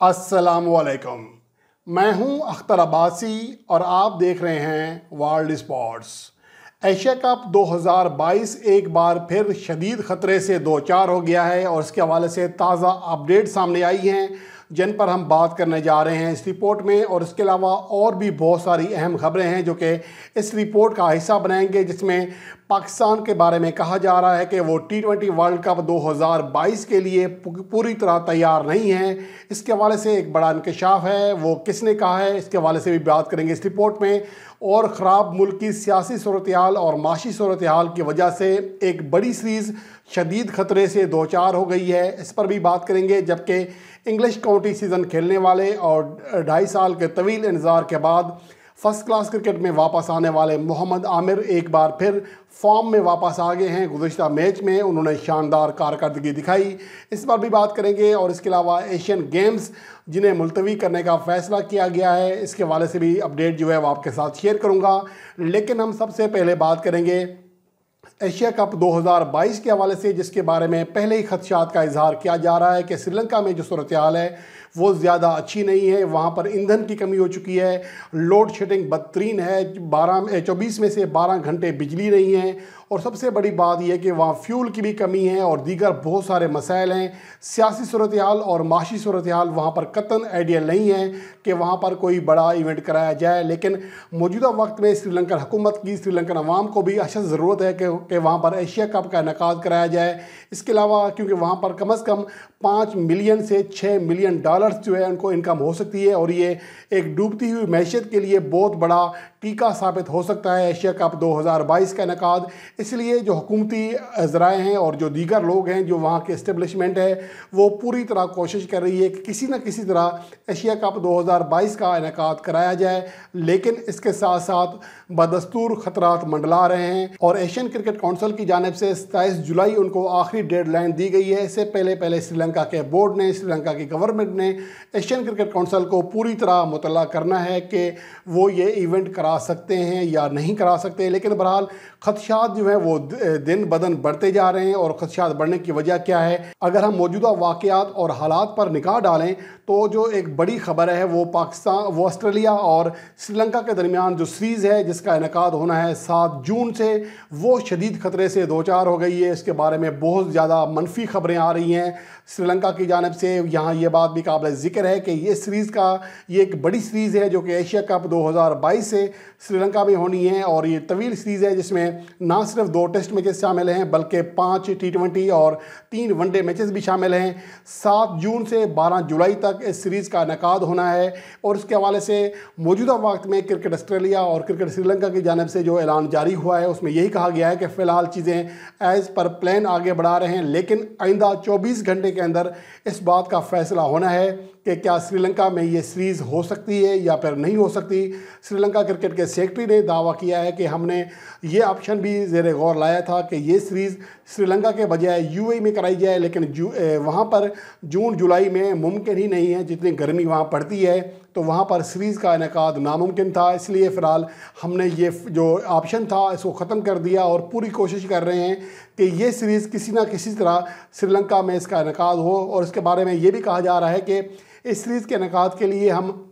अस्सलामुअलैकुम। मैं हूं अख्तर अब्बासी और आप देख रहे हैं वर्ल्ड स्पोर्ट्स। एशिया कप 2022 एक बार फिर शदीद ख़तरे से दो चार हो गया है और इसके हवाले से ताज़ा अपडेट सामने आई हैं जिन पर हम बात करने जा रहे हैं इस रिपोर्ट में। और इसके अलावा और भी बहुत सारी अहम खबरें हैं जो कि इस रिपोर्ट का हिस्सा बनाएंगे, जिसमें पाकिस्तान के बारे में कहा जा रहा है कि वो T20 वर्ल्ड कप 2022 के लिए पूरी तरह तैयार नहीं है। इसके हवाले से एक बड़ा इंकशाफ है, वो किसने कहा है, इसके हवाले से भी बात करेंगे इस रिपोर्ट में। और ख़राब मुल्क की सियासी सूरत हाल और माशी सूरत हाल की वजह से एक बड़ी सीरीज़ शदीद ख़तरे से दो चार हो गई है, इस पर भी बात करेंगे। जबकि इंग्लिश काउंटी सीज़न खेलने वाले और 2.5 साल के तवील इंतज़ार के बाद फर्स्ट क्लास क्रिकेट में वापस आने वाले मोहम्मद आमिर एक बार फिर फॉर्म में वापस आ गए हैं। गुज़िश्ता मैच में उन्होंने शानदार कारकर्दगी दिखाई, इस पर भी बात करेंगे। और इसके अलावा एशियन गेम्स जिन्हें मुलतवी करने का फ़ैसला किया गया है, इसके हवाले से भी अपडेट जो है वो आपके साथ शेयर करूँगा। लेकिन हम सबसे पहले बात करेंगे एशिया कप 2022 के हवाले से, जिसके बारे में पहले ही खदशात का इजहार किया जा रहा है कि श्रीलंका में जो सूरत हाल है वो ज़्यादा अच्छी नहीं है। वहाँ पर ईंधन की कमी हो चुकी है, लोड शेडिंग बदतरीन है, 24 में से 12 घंटे बिजली नहीं है। और सबसे बड़ी बात यह कि वहाँ फ्यूल की भी कमी है और दीगर बहुत सारे मसाइल हैं। सियासी सूरत हाल और माशी सूरत हाल वहाँ पर कतन आइडियल नहीं है कि वहाँ पर कोई बड़ा इवेंट कराया जाए। लेकिन मौजूदा वक्त में श्रीलंकन हुकूमत की, श्रीलंकन अवाम को भी अशद ज़रूरत है कि वहाँ पर एशिया कप का इनेकाद कराया जाए। इसके अलावा क्योंकि वहाँ पर कम अज़ कम 5 मिलियन से 6 मिलियन डॉलर्स जो है उनको इनकम हो सकती है और ये एक डूबती हुई मैशियत के लिए बहुत बड़ा टीका साबित हो सकता है एशिया कप 2022 का इनेकाद। इसलिए जो हुकूमती ज़राए हैं और जो दीगर लोग हैं, जो वहाँ के इस्टेब्लिशमेंट है, वो पूरी तरह कोशिश कर रही है कि किसी न किसी तरह एशिया कप 2022 का इनेकाद कराया जाए। लेकिन इसके साथ साथ बदस्तूर ख़तरात मंडला रहे हैं और एशियन क्रिकेट काउंसिल की जानिब से 27 जुलाई उनको आखिरी डेडलाइन दी गई है। इससे पहले श्रीलंका के बोर्ड ने, श्रीलंका की गवर्नमेंट ने एशियन क्रिकेट काउंसिल को पूरी तरह मुतल्ला करना है कि वो ये इवेंट करा सकते हैं या नहीं करा सकते। लेकिन बहरहाल खदशात जो हैं वो दिन बदन बढ़ते जा रहे हैं। और खदशात बढ़ने की वजह क्या है, अगर हम मौजूदा वाक़यात और हालात पर निगाह डालें तो जो एक बड़ी खबर है वो ऑस्ट्रेलिया और श्रीलंका के दरमियान जो सीरीज़ है जिसका इनेकाद होना है 7 जून से, वो शदीद ख़तरे से दो चार हो गई है। इसके बारे में बहुत ज़्यादा मनफी खबरें आ रही हैं श्रीलंका की जानिब से। यहाँ ये बात भी काबिल ज़िक्र है कि ये सीरीज़ का ये एक बड़ी सीरीज़ है जो कि एशिया कप 2022 से श्रीलंका में होनी है। और ये तवील सीरीज़ है जिसमें ना सिर्फ 2 टेस्ट मैचेस शामिल हैं बल्कि 5 T20 और 3 वनडे मैचेस भी शामिल हैं। 7 जून से 12 जुलाई तक इस सीरीज़ का इनेकाद होना है। और इसके हवाले से मौजूदा वक्त में क्रिकेट ऑस्ट्रेलिया और क्रिकेट श्रीलंका की जानिब से जो ऐलान जारी हुआ है उसमें यही कहा गया है कि फ़िलहाल चीज़ें एज़ पर प्लान आगे बढ़ा रहे हैं। लेकिन आइंदा 24 घंटे के अंदर इस बात का फ़ैसला होना है कि क्या श्रीलंका में ये सीरीज़ हो सकती है या फिर नहीं हो सकती। श्रीलंका क्रिकेट के सेक्रेटरी ने दावा किया है कि हमने ये ऑप्शन भी ज़ेरे गौर लाया था कि ये सीरीज़ श्रीलंका के बजाय यूएई में कराई जाए, लेकिन वहाँ पर जून जुलाई में मुमकिन ही नहीं है, जितनी गर्मी वहाँ पड़ती है तो वहाँ पर सीरीज़ का इनेकाद नामुमकिन था। इसलिए फ़िलहाल हमने ये जो ऑप्शन था इसको ख़त्म कर दिया और पूरी कोशिश कर रहे हैं कि ये सीरीज़ किसी ना किसी तरह श्रीलंका में इसका इनेकाद हो। और इसके बारे में ये भी कहा जा रहा है कि इस सीरीज़ के इनेकाद के लिए हम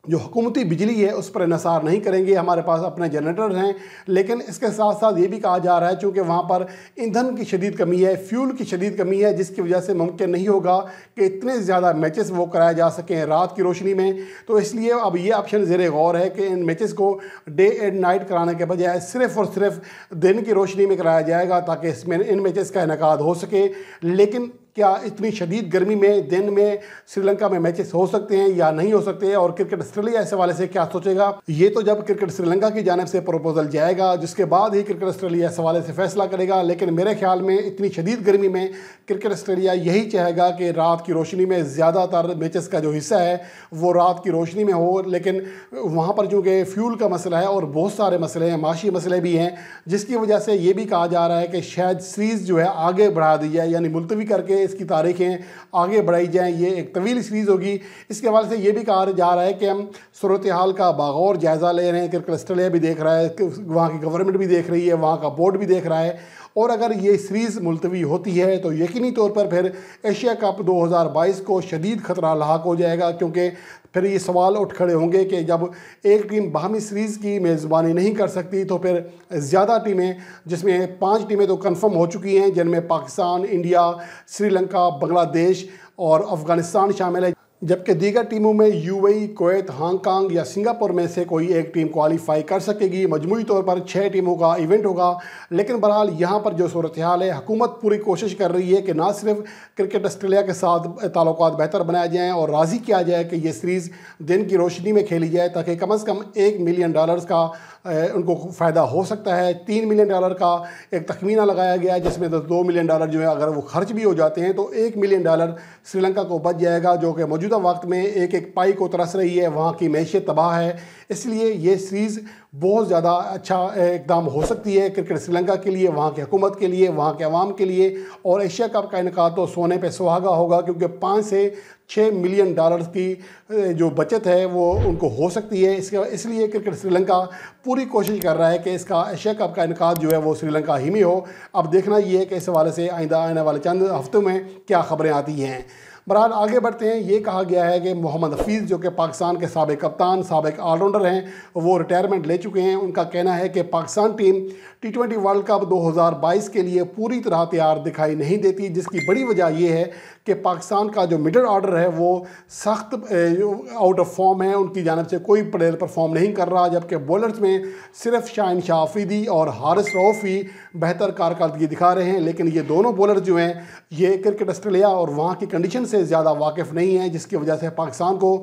जो हुकूमती बिजली है उस पर इन्हिसार नहीं करेंगे, हमारे पास अपने जनरेटर हैं। लेकिन इसके साथ साथ ये भी कहा जा रहा है चूँकि वहाँ पर ईंधन की शदीद कमी है, फ्यूल की शदीद कमी है, जिसकी वजह से मुमकिन नहीं होगा कि इतने ज़्यादा मैचेस वो कराए जा सकें रात की रोशनी में। तो इसलिए अब ये ऑप्शन ज़ेरे गौर है कि इन मैचेस को डे एंड नाइट कराने के बजाय सिर्फ़ और सिर्फ दिन की रोशनी में कराया जाएगा ताकि इसमें इन मैचेस का इनेकाद हो सके। लेकिन क्या इतनी शदीद गर्मी में दिन में श्रीलंका में मैचेस हो सकते हैं या नहीं हो सकते, और क्रिकेट ऑस्ट्रेलिया इस हवाले से क्या सोचेगा, ये तो जब क्रिकेट श्रीलंका की जानिब से प्रपोजल जाएगा जिसके बाद ही क्रिकेट ऑस्ट्रेलिया इस हवाले से फैसला करेगा। लेकिन मेरे ख्याल में इतनी शदीद गर्मी में क्रिकेट ऑस्ट्रेलिया यही चाहेगा कि रात की रोशनी में ज़्यादातर मैचेस का जो हिस्सा है वो रात की रोशनी में हो। लेकिन वहाँ पर चूँकि फ्यूल का मसला है और बहुत सारे मसले हैं, माशी मसले भी हैं, जिसकी वजह से ये भी कहा जा रहा है कि शायद सीरीज़ जो है आगे बढ़ा दी जाए, यानी मुलतवी करके इसकी तारीखें आगे बढ़ाई जाएँ। ये एक तवील सीरीज़ होगी। इसके हवाले से ये भी कहा जा रहा है कि हम सूरत हाल का बागौर जायज़ा ले रहे हैं। क्रिकेट ऑस्ट्रेलिया भी देख रहा है, वहाँ की गवर्नमेंट भी देख रही है, वहाँ का बोर्ड भी देख रहा है और अगर ये सीरीज़ मुलतवी होती है तो यकीनी तौर पर फिर एशिया कप 2022 को शदीद खतरा लाहक हो जाएगा, क्योंकि फिर ये सवाल उठ खड़े होंगे कि जब एक टीम बाहमी सीरीज़ की मेज़बानी नहीं कर सकती तो फिर ज़्यादा टीमें, जिसमें 5 टीमें तो कंफर्म हो चुकी हैं, जिनमें पाकिस्तान, इंडिया, श्रीलंका, बांग्लादेश और अफ़गानिस्तान शामिल है, जबकि दीगर टीमों में यूएई, कुवैत, हांगकांग या सिंगापुर में से कोई एक टीम क्वालिफाई कर सकेगी। मजमूई तौर पर 6 टीमों का इवेंट होगा। लेकिन बहरहाल यहाँ पर जो सूरत हाल है, हुकूमत पूरी कोशिश कर रही है कि ना सिर्फ क्रिकेट ऑस्ट्रेलिया के साथ ताल्लुकात बेहतर बनाए जाएँ और राज़ी किया जाए कि ये सीरीज़ दिन की रोशनी में खेली जाए, ताकि कम से कम $1 मिलियन का उनको फ़ायदा हो सकता है। $3 मिलियन का एक तखमीना लगाया गया है, जिसमें $2 मिलियन जो है अगर वो खर्च भी हो जाते हैं तो $1 मिलियन श्रीलंका को बच जाएगा, जो कि मौजूदा वक्त में एक एक पाई को तरस रही है। वहाँ की मैशियत तबाह है, इसलिए ये सीरीज़ बहुत ज़्यादा अच्छा इकदाम हो सकती है क्रिकेट श्रीलंका के लिए, वहाँ की हुकूमत के लिए, वहाँ के अवाम के लिए। और एशिया कप का इनकाद तो सोने पे सुहागा होगा, क्योंकि 5 से $6 मिलियन की जो बचत है वो उनको हो सकती है। इसलिए क्रिकेट श्रीलंका पूरी कोशिश कर रहा है कि इसका एशिया कप का इनकाद जो है वो श्रीलंका ही में हो। अब देखना ये है कि इस हवाले से आइंदा आने वाले चंद हफ्तों में क्या खबरें आती हैं। बहरहाल आगे बढ़ते हैं। ये कहा गया है कि मोहम्मद हफीज़, जो कि पाकिस्तान के साबिक कप्तान, साबिक ऑलराउंडर हैं, वो रिटायरमेंट ले चुके हैं। उनका कहना है कि Pakistan team T20 world cup 2022 के लिए पूरी तरह तैयार दिखाई नहीं देती, जिसकी बड़ी वजह यह है कि पाकिस्तान का जो मिडल ऑर्डर है वो सख्त आउट ऑफ फॉर्म है। उनकी जानिब से कोई प्लेयर परफॉर्म नहीं कर रहा, जबकि बॉलर्स में सिर्फ शाहिन शाह अफरीदी और हारिस रऊफ ही बेहतर कारकर्दगी दिखा रहे हैं। लेकिन ये दोनों बॉलर जो हैं ये क्रिकेट ऑस्ट्रेलिया और वहाँ की कंडीशन से ज़्यादा वाकिफ़ नहीं हैं, जिसकी वजह से पाकिस्तान को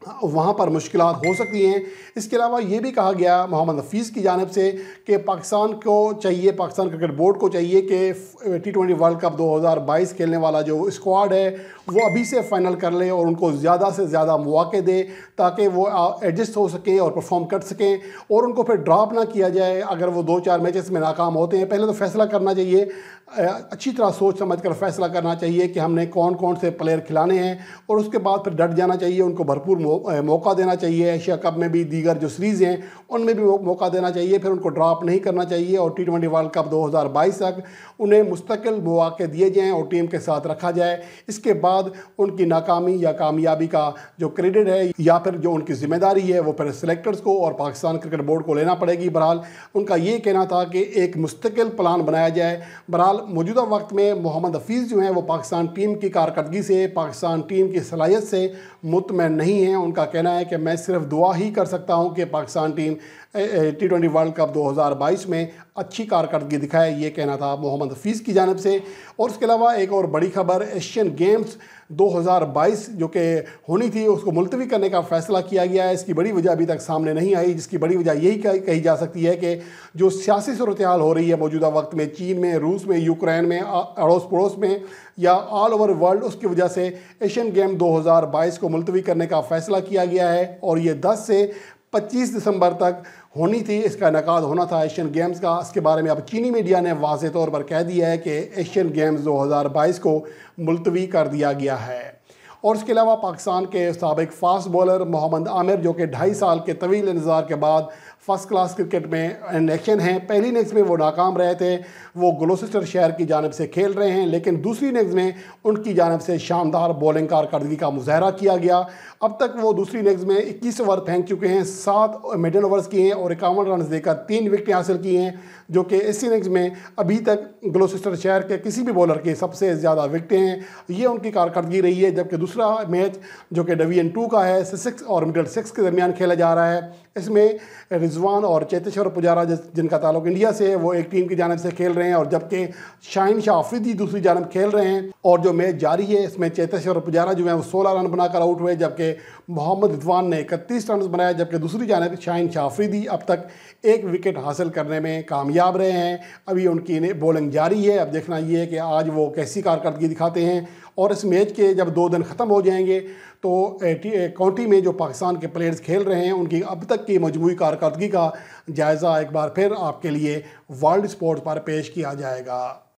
वहाँ पर मुश्किलात हो सकती हैं। इसके अलावा ये भी कहा गया मोहम्मद हफीज़ की जानिब से कि पाकिस्तान क्रिकेट बोर्ड को चाहिए कि T20 वर्ल्ड कप 2022 खेलने वाला जो स्क्वाड है वो अभी से फाइनल कर ले और उनको ज़्यादा से ज़्यादा मौके दे, ताकि वो एडजस्ट हो सकें और परफॉर्म कर सकें, और उनको फिर ड्रॉप ना किया जाए अगर वो 2-4 मैचेस में नाकाम होते हैं। पहले तो फैसला करना चाहिए, अच्छी तरह सोच समझ कर फैसला करना चाहिए कि हमने कौन कौन से प्लेयर खिलाने हैं, और उसके बाद फिर डट जाना चाहिए, उनको भरपूर मौका देना चाहिए। एशिया कप में भी, दीगर जो सीरीज़ हैं उनमें भी मौका देना चाहिए, फिर उनको ड्रॉप नहीं करना चाहिए। और T20 वर्ल्ड कप 2022 तक उन्हें मुस्तकिल मौके दिए जाएँ और टीम के साथ रखा जाए। इसके बाद उनकी नाकामी या कामयाबी का जो क्रेडिट है या फिर जो उनकी जिम्मेदारी है वो फिर सिलेक्टर्स को और पाकिस्तान क्रिकेट बोर्ड को लेना पड़ेगी। बहरहाल उनका ये कहना था कि एक मुस्तकिल प्लान बनाया जाए। बहरहाल मौजूदा वक्त में मोहम्मद हफीज़ जो हैं वो पाकिस्तान टीम की कारकर्दगी से, पाकिस्तान टीम की सलाहियत से मुतमईन नहीं हैं। उनका कहना है कि मैं सिर्फ दुआ ही कर सकता हूं कि Pakistan team T20 world cup 2022 में अच्छी कारकर्दगी दिखाए। ये कहना था मोहम्मद हफीज़ की जानिब से। और उसके अलावा एक और बड़ी खबर, एशियन गेम्स 2022 जो कि होनी थी उसको मुलतवी करने का फ़ैसला किया गया है। इसकी बड़ी वजह अभी तक सामने नहीं आई, जिसकी बड़ी वजह यही कही जा सकती है कि जो सियासी सूरत हाल हो रही है मौजूदा वक्त में चीन में, रूस में, यूक्रेन में, अड़ोस पड़ोस में या ऑल ओवर वर्ल्ड, उसकी वजह से एशियन गेम 2022 को मुलतवी करने का फ़ैसला किया गया है। और ये 10 से 25 दिसंबर तक होनी थी, इसका इनेकाद होना था एशियन गेम्स का। इसके बारे में अब चीनी मीडिया ने वाज़ेह तौर पर कह दिया है कि एशियन गेम्स 2022 को मुलतवी कर दिया गया है। और इसके अलावा पाकिस्तान के साबिक फास्ट बॉलर मोहम्मद आमिर, जो कि 2.5 साल के तवील इंतज़ार के बाद फर्स्ट क्लास क्रिकेट में इन एक्शन हैं। पहली इनिंग्स में वो नाकाम रहे थे, वो ग्लोसेस्टर शहर की जानिब से खेल रहे हैं, लेकिन दूसरी इनिंग्स में उनकी जानिब से शानदार बॉलिंग कारकर्दगी का मुजाहरा किया गया। अब तक वो दूसरी इनिंग्स में 21 ओवर फेंक चुके हैं, 7 मिडल ओवर्स किए हैं और 51 रन देकर 3 विकेटें हासिल की हैं, जो कि इस इनिंग्स में अभी तक ग्लोसेस्टर शहर के किसी भी बॉलर की सबसे ज़्यादा विकेटें हैं। ये उनकी कारकर्दगी रही है। जबकि दूसरा मैच जो कि डिवीजन 2 का है, 6 और मिडल 6 के दरमियान खेला जा रहा है, इसमें रिजवान और चेतेश्वर पुजारा जिनका ताल्लुक इंडिया से है वो एक टीम की जानिब से खेल रहे हैं, और जबकि शाहिन शाह अफरीदी दूसरी जानिब खेल रहे हैं। और जो मैच जारी है इसमें चेतेश्वर पुजारा जो है वो 16 रन बनाकर आउट हुए, जबकि मोहम्मद रिजवान ने 31 रन बनाए, जबकि दूसरी जानिब शाहिन शाह अफरीदी अब तक 1 विकेट हासिल करने में कामयाब रहे हैं। अभी उनकी बॉलिंग जारी है। अब देखना ये है कि आज वो कैसी कारकर्दगी दिखाते हैं। और इस मैच के जब 2 दिन ख़त्म हो जाएंगे तो काउंटी में जो पाकिस्तान के प्लेयर्स खेल रहे हैं उनकी अब तक की मजमूई कारकर्दगी का जायज़ा एक बार फिर आपके लिए वर्ल्ड स्पोर्ट्स पर पेश किया जाएगा।